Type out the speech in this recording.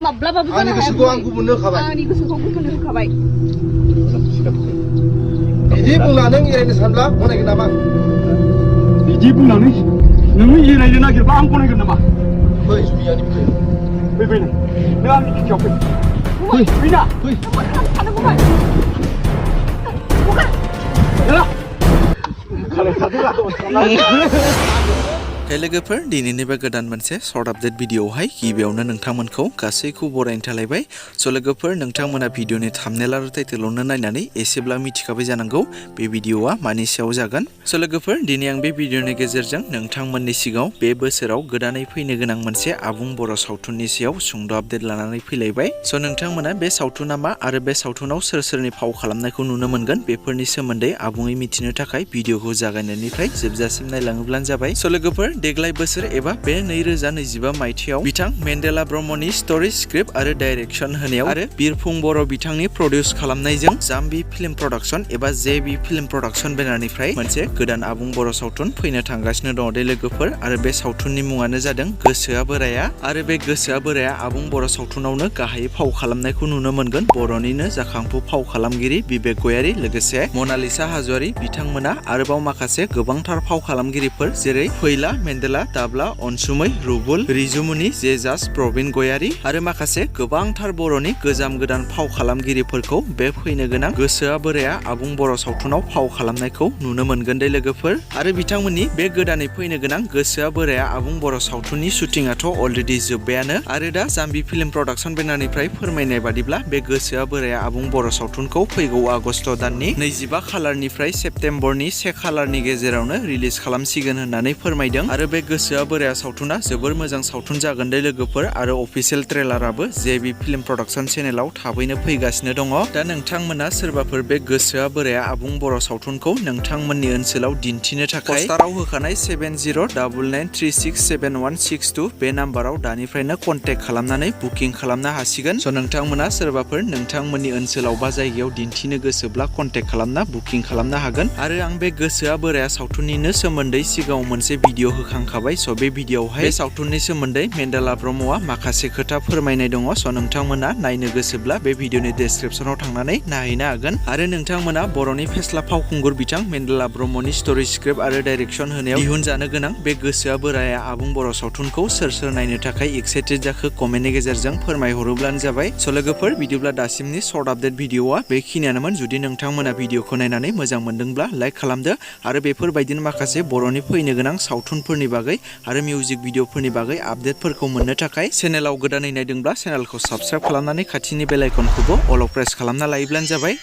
माब्लाबाबो जानो हाया गोसोखौ आं गुबुननो होखाबाय आंनि गोसोखौ गुबुननो होखाबाय बिदि बुंनानै एरायनो सानब्ला गनायगोन नामा बिदि बुंनानै नों एरायनो नागिरबा आं गनायगोन नामा फै जुलियानि फै फै नों आंनि दिथियाव फै फैना फै थानांगौमोन लोगोफोर दिनैनि बे गोदान मोनसे सर्ट आपडेट भिडिअआवहाय गिबियावनो नोंथांमोनखौ गासैखौ बरायनो थालायबाय लोगोफोर नोंथांमोना भिडिअनि थाम्बनेल आरो टाइटेलावनो नायनानै एसेब्ला मिथिखाबाय जानांगौ बे भिडिअआ मानि सायाव जागोन लोगोफोर दिनै आं बे भिडिअनि गेजेरजों नोंथांमोननि सिगाङाव बे बोसोराव गोदानै फैनो गोनां मोनसे आबुं बर' सावथुननि सायाव सुंद' आपडेट लानानै फैलायबाय नोंथांमोना बे सावथुना मा आरो बे सावथुनाव सोर सोरनि फाव खालामनायखौ नुनो मोनगोन बेफोरनि सोमोन्दै आबुङै मिथिनो थाखाय भिडिअखौ जागायनायनिफ्राय जोबजासिम नायलाङोब्लानो जाबाय लोगोफोर देग्लाय बोसोर एबा बे 2025 मायथाइयाव बिथां मेन्डेला ब्रह्मनि स्टोरी स्क्रिप्ट आरो डाइरेक्शन होनायाव आरो बिरफुं बर' बिथांनि प्रडिउस खालामनायजों जाम्बी फिल्म प्रडाक्शन एबा जेबी फिल्म प्रडाक्शन बेनारनिफ्राय मोनसे गोदान आबुं बर' सावथुन फैनो थांगासिनो दङ दे लोगोफोर आरो बे सावथुननि मुङानो जादों गोसोआ बोराया आरो बे गोसोआ बोराया आबुं बर' सावथुनावनो गाहायै फाव खालामनायखौ नुनो मोनगोन बर'निनो जाखांफु फाव खालामगिरि बिबेक गयारी लोगोसे मनालिसा हाज'वारी बिथांमोना आरोबाव माखासे गोबांथार फाव खालामगिरिफोर जेरै फैला मेन्डेला दाब्ला अनसुमै रुबुल रिजुमुनि जेजास प्रबिन गयारी आरो माखासे गोबांथार बर'नि गोजाम गोदान फाव खालामगिरिफोरखौ बे फैनो गोनां गोसोआ बोराया आबुं बर' सावथुनाव फाव खालामनायखौ नुनो मोनगोन दे लोगोफोर आरो बिथांमोननि बे गोदानै फैनो गोनां गोसोआ बोराया आबुं बर' सावथुननि शुटिंआथ' अलरेडि जोब्बायानो आरो दा जाम्बी फिल्म प्रडाक्शन बेनारनिफ्राय फोरमायनाय बादिब्ला बे गोसोआ बोराया आबुं बर' सावथुनखौ फैगौ आगस्ट दाननि 25 खालारनिफ्राय सेप्तेम्बरनि 1 खालारनि गेजेरावनो रिलिज खालामसिगोन होननानै फोरमायदों आरो बे गोसोआ बोराया सावथुना जोबोर मोजां सावथुन जागोन दे लोगोफोर आरो अफिशियेल ट्रेलाराबो जेबी फिल्म प्रडाक्शन चेनेलाव थाबैनो फैगासिनो दङ दा नोंथांमोना सोरबाफोर बे गोसोआ बोराया आबुं बर' सावथुनखौ नोंथांमोननि ओनसोलाव दिन्थिनो थाखाय पस्टाराव होखानाय 709993676162 बे नाम्बाराव दानिफ्रायनो कन्टेक्ट खालामनानै बुकिं खालामनो हासिगोन नोंथांमोना सोरबाफोर नोंथांमोननि ओनसोलाव बा जायगायाव दिन्थिनो गोसोब्ला कन्टेक्ट खालामना बुकिं खालामनो हागोन आरो आं बे गोसोआ बोराया सावथुननिनो सोमोन्दै सिगाङाव मोनसे भिडिअ होखांखाबाय बे भिडिअआवहाय बे सावथुननि सोमोन्दै मेन्डेला ब्रह्मआ माखासे खोथा फोरमायनाय दङ नोंथांमोना नायनो गोसोब्ला बे भिडिअनि डेसक्रिपसनाव थांनानै नायहैनो हागोन आरो नोंथांमोना बर'नि फेस्ला फावखुंगुर बिथां मेन्डेला ब्रह्मनि स्टोरी स्क्रिप्ट आरो डाइरेक्शन होनायाव दिहुनजानो गोनां बे गोसोआ बोराया आबुं बर' सावथुनखौ सोर सोर नायनो थाखाय एक्साइटेड जाखो कमेन्टनि गेजेरजों फोरमायहरोब्लानो जाबाय लोगोफोर बिदिब्ला दासिमनि सर्ट आपडेट भिडिअआ बेखिनियानोमोन जुदि नोंथांमोना भिडिअखौ नायनानै मोजां मोनदोंब्ला लाइक खालामदो आरो बेफोरबायदिनो माखासे बर'नि फैनो गोनां सावथुनफोरनि बागै आरो मिउजिक भिडिअफोरनि बागै आपडेटफोरखौ मोननो थाखाय चेनेलाव गोदानै नायदोंब्ला चेनेलखौ साबस्क्राइब खालामनानै खाथिनि बेल आइकनखौबो अल प्रेस खालामना लायोब्लानो जाबाय